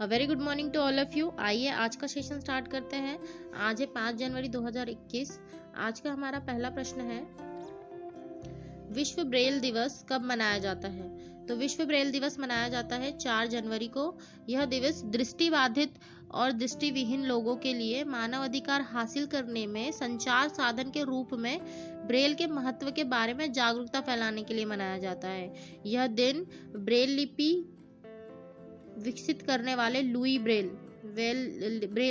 Very good morning to all of you. आइए आज का सेशन स्टार्ट करते हैं। आज है 5 जनवरी 2021। आज का हमारा पहला प्रश्न है, विश्व ब्रेल दिवस कब मनाया जाता है? तो विश्व ब्रेल दिवस मनाया जाता है 4 जनवरी को। यह दिवस दृष्टिबाधित और दृष्टिविहीन लोगों के लिए मानव अधिकार हासिल करने में संचार साधन के रूप में ब्रेल के महत्व के बारे में जागरूकता फैलाने के लिए मनाया जाता है। यह दिन ब्रेल लिपि विकसित करने वाले लुई ब्रेल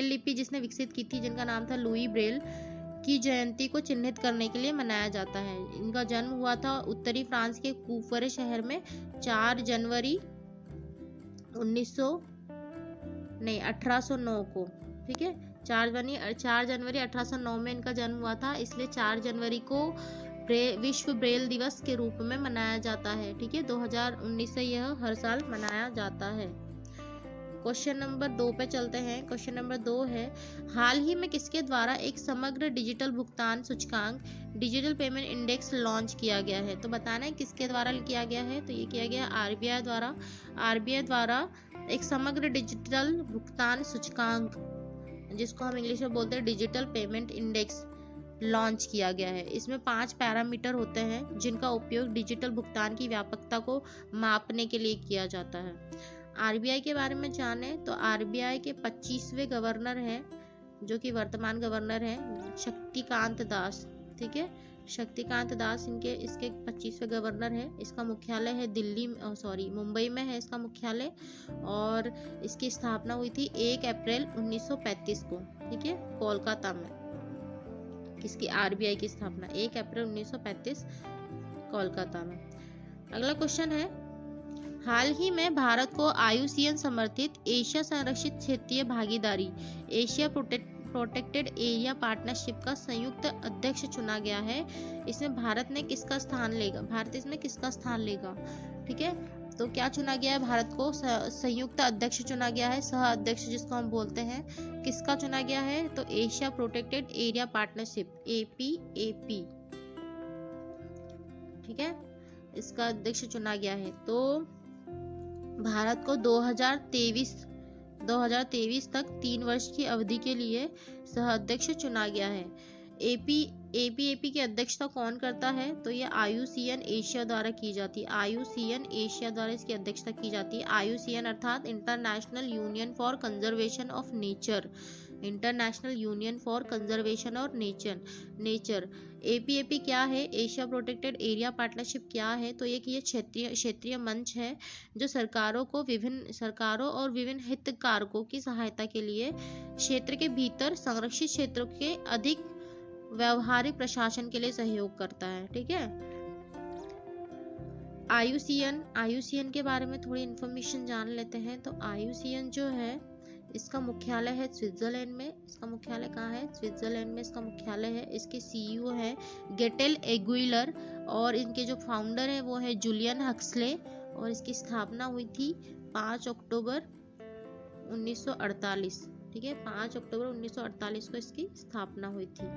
लिपि जिसने विकसित की थी, जिनका नाम था लुई ब्रेल, की जयंती को चिन्हित करने के लिए मनाया जाता है। इनका जन्म हुआ था उत्तरी फ्रांस के कूफरे शहर में 4 जनवरी 1809 को। ठीक है, 4 जनवरी 1809 में इनका जन्म हुआ था, इसलिए 4 जनवरी को विश्व ब्रेल दिवस के रूप में मनाया जाता है। ठीक है, 2019 से यह हर साल मनाया जाता है। क्वेश्चन नंबर 2 पे चलते हैं। क्वेश्चन नंबर 2 है, हाल ही में किसके द्वारा एक समग्र डिजिटल भुगतान सूचकांक डिजिटल पेमेंट इंडेक्स लॉन्च किया गया है? तो बताना है किसके द्वारा किया गया है। तो ये किया गया आरबीआई द्वारा। आरबीआई द्वारा एक समग्र डिजिटल भुगतान सूचकांक, जिसको हम इंग्लिश में बोलते हैं डिजिटल पेमेंट इंडेक्स, लॉन्च किया गया है। इसमें 5 पैरामीटर होते हैं जिनका उपयोग डिजिटल भुगतान की व्यापकता को मापने के लिए किया जाता है। आरबीआई के बारे में जाने तो आरबीआई के 25वें गवर्नर हैं, जो कि वर्तमान गवर्नर हैं, शक्तिकांत दास। ठीक है, शक्तिकांत दास इसके 25वें गवर्नर है। इसका मुख्यालय है मुंबई में है इसका मुख्यालय, और इसकी स्थापना हुई थी 1 अप्रैल 1935 को। ठीक है, कोलकाता में किसकी आरबीआई की स्थापना 1 अप्रैल 1935 कोलकाता में। अगला क्वेश्चन है, हाल ही में भारत को आईयूसीएन समर्थित एशिया संरक्षित क्षेत्रीय भागीदारी एशिया प्रोटेक्टेड एरिया पार्टनरशिप का संयुक्त अध्यक्ष चुना गया है। इसमें भारत इसमें किसका स्थान लेगा? ठीक है, तो क्या चुना गया है? भारत को संयुक्त अध्यक्ष चुना गया है, सह अध्यक्ष जिसको हम बोलते हैं। किसका चुना गया है? तो Asia protected area partnership APAP। ठीक है, इसका अध्यक्ष चुना गया है। तो भारत को 2023 तक 3 वर्ष की अवधि के लिए सह अध्यक्ष चुना गया है। APAP की अध्यक्षता कौन करता है? तो ये आईयूसीएन एशिया द्वारा की जाती है। आईयूसीएन एशिया द्वारा इसकी अध्यक्षता की जाती है। आईयूसीएन अर्थात international union for conservation of nature. International union for conservation और नेचर। APAP क्या है? एशिया प्रोटेक्टेड एरिया पार्टनरशिप क्या है? तो ये क्षेत्रीय मंच है जो सरकारों और विभिन्न हितधारकों की सहायता के लिए क्षेत्र के भीतर संरक्षित क्षेत्रों के अधिक व्यवहारिक प्रशासन के लिए सहयोग करता है। ठीक है, आईयूसीएन के बारे में थोड़ी इंफॉर्मेशन जान लेते हैं। तो आईयूसीएन जो है, इसका मुख्यालय है स्विट्जरलैंड में। इसका मुख्यालय कहाँ है? स्विट्जरलैंड में इसका मुख्यालय है। इसके CEO है गेटेल एगुइलर, और इनके जो फाउंडर है वो है जूलियन हक्सले, और इसकी स्थापना हुई थी 5 अक्टूबर 1948। ठीक है, 5 अक्टूबर 1948 को इसकी स्थापना हुई थी,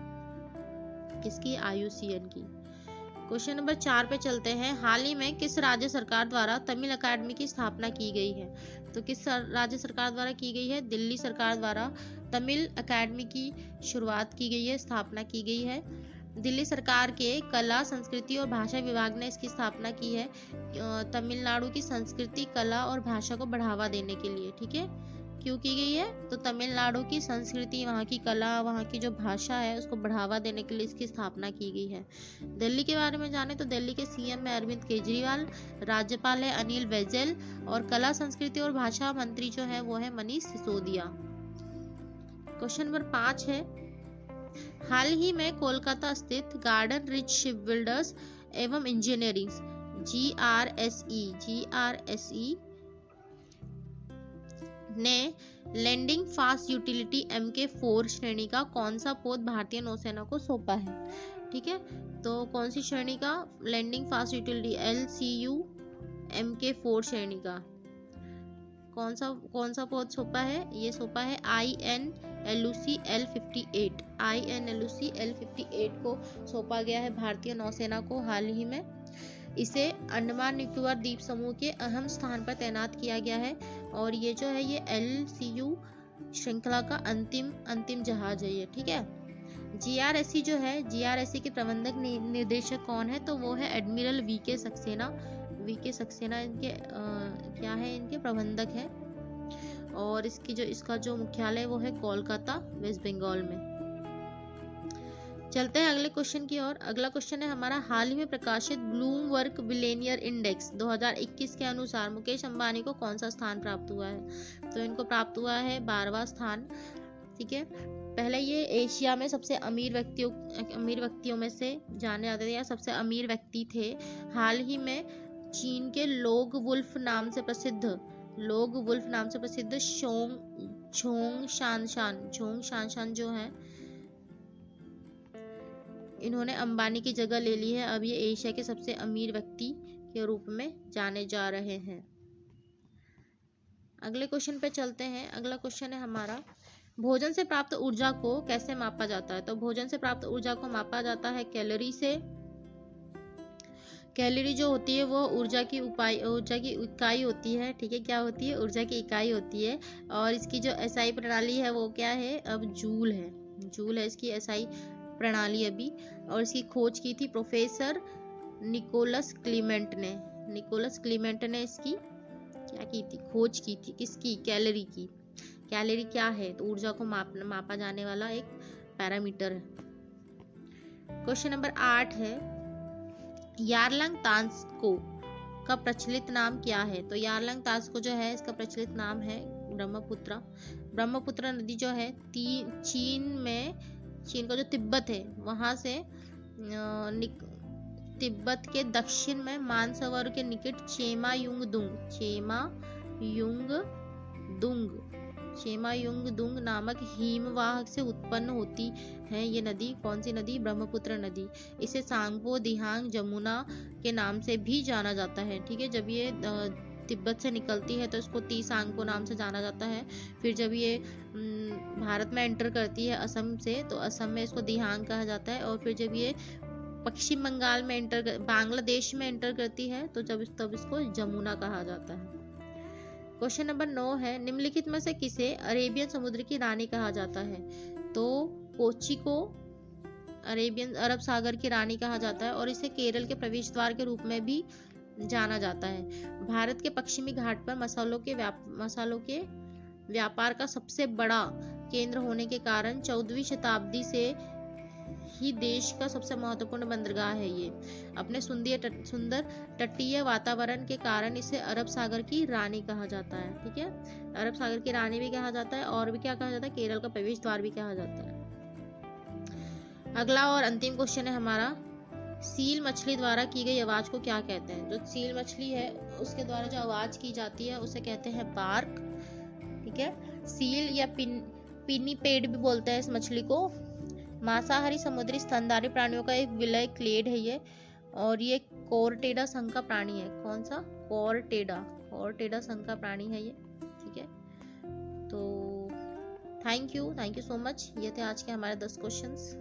किसकी? आईयूसीएन की। क्वेश्चन नंबर 4 पे चलते हैं। हाल ही में किस राज्य सरकार द्वारा तमिल अकादमी की स्थापना की गई है? तो किस राज्य सरकार द्वारा की गई है? दिल्ली सरकार द्वारा तमिल अकादमी की शुरुआत की गई है, स्थापना की गई है। दिल्ली सरकार के कला, संस्कृति और भाषा विभाग ने इसकी स्थापना की है तमिलनाडु की संस्कृति, कला और भाषा को बढ़ावा देने के लिए। ठीक है, क्यों की गई है? तो तमिलनाडु की संस्कृति, वहाँ की कला, वहाँ की जो भाषा है, उसको बढ़ावा देने के लिए इसकी स्थापना की गई है। दिल्ली के बारे में जाने तो दिल्ली के CM है अरविंद केजरीवाल, राज्यपाल है अनिल बैजल, और कला, संस्कृति और भाषा मंत्री जो है वो है मनीष सिसोदिया। क्वेश्चन नंबर 5 है, हाल ही में कोलकाता स्थित गार्डन रिच शिपबिल्डर्स एवं इंजीनियरिंग GRSE ने लैंडिंग फास्ट यूटिलिटी MK4 श्रेणी का कौन सा पोत भारतीय नौसेना को सौंपा है? ठीक है, तो कौन सी श्रेणी का? Landing fast utility LCU MK4 श्रेणी का कौन सा पोत सौंपा है? ये सौंपा है INLUC L58। INLUC L58 को सौंपा गया है भारतीय नौसेना को हाल ही में। इसे अंडमान निकोबार द्वीप समूह के अहम स्थान पर तैनात किया गया है और ये जो है ये LCU श्रृंखला का अंतिम जहाज है ये, ठीक है। GRSC जो है, GRSC के प्रबंधक निर्देशक कौन है, तो वो है एडमिरल VK सक्सेना इनके क्या है, इनके प्रबंधक है। और इसका जो मुख्यालय वो है कोलकाता, वेस्ट बंगाल में। चलते हैं अगले क्वेश्चन की ओर। अगला क्वेश्चन है हमारा, हाल ही में प्रकाशित ब्लूमबर्ग बिलियनियर इंडेक्स 2021 के अनुसार मुकेश अंबानी को कौन सा स्थान प्राप्त हुआ है, तो इनको प्राप्त हुआ है 12वां स्थान, ठीक है। पहले ये एशिया में सबसे अमीर व्यक्तियों में से जाने जाते थे या सबसे अमीर व्यक्ति थे। हाल ही में चीन के लोग वुल्फ नाम से प्रसिद्ध झोंग शानशान जो है, इन्होंने अंबानी की जगह ले ली है। अब ये एशिया के सबसे अमीर व्यक्ति के रूप में जाने जा रहे हैं। अगले क्वेश्चन पे चलते हैं। अगला क्वेश्चन है हमारा, भोजन से प्राप्त ऊर्जा को कैसे मापा जाता है, तो भोजन से प्राप्त ऊर्जा को मापा जाता है कैलोरी से। कैलोरी जो होती है वो ऊर्जा की इकाई होती है, ठीक है। क्या होती है, ऊर्जा की इकाई होती है। और इसकी जो SI प्रणाली है वो क्या है, अब जूल है इसकी SI प्रणाली अभी। और इसकी खोज की थी प्रोफेसर निकोलस क्लीमेंट ने इसकी क्या की थी, खोज की थी, किसकी, कैलोरी की। कैलोरी क्या है, तो ऊर्जा को मापा जाने वाला एक पैरामीटर है। क्वेश्चन नंबर 8 है, यारलंग तांस्को का प्रचलित नाम क्या है, तो यारलंग तांस्को जो है इसका प्रचलित नाम है ब्रह्मपुत्र नदी जो है चीन का जो तिब्बत है वहां से तिब्बत के दक्षिण में मानसरोवर के निकट चेमायुंगदुंग नामक हिमवाह से उत्पन्न होती है ये नदी। कौन सी नदी, ब्रह्मपुत्र नदी। इसे सांगपो दिहांग जमुना के नाम से भी जाना जाता है, ठीक है। जब ये तिब्बत से निकलती है तो इसको तीसांगपो नाम से जाना जाता है। फिर जब ये भारत में एंटर करती है असम से, तो असम में इसको दिहांग कहा जाता है। और फिर जब ये पश्चिम बंगाल में बांग्लादेश में एंटर करती है तो तब इसको जमुना कहा जाता है। क्वेश्चन नंबर 9 है, निम्नलिखित में से किसे अरेबियन समुद्र की रानी कहा जाता है, तो कोच्चि को अरब सागर की रानी कहा जाता है और इसे केरल के प्रवेश द्वार के रूप में भी जाना जाता है। भारत के पश्चिमी घाट पर मसालों के व्यापार का सबसे बड़ा केंद्र होने के कारण 14वीं शताब्दी से ही देश का सबसे महत्वपूर्ण बंदरगाह है ये। अपने सुंदर तटीय वातावरण के कारण इसे अरब सागर की रानी कहा जाता है, ठीक है। अरब सागर की रानी भी कहा जाता है और भी क्या कहा जाता है, केरल का प्रवेश द्वार भी कहा जाता है। अगला और अंतिम क्वेश्चन है हमारा, सील मछली द्वारा की गई आवाज को क्या कहते हैं, जो सील मछली है उसके द्वारा जो आवाज की जाती है उसे कहते हैं बार्क, ठीक है। सील या पिनीपेड भी बोलते हैं इस मछली को। मांसाहारी समुद्री स्तनधारी प्राणियों का एक विलय क्लेड है ये, और ये कोरटेडा संघ का प्राणी है। कौन सा, कोरटेडा संघ का प्राणी है ये, ठीक है। तो थैंक यू सो मच। ये थे आज के हमारे 10 क्वेश्चंस।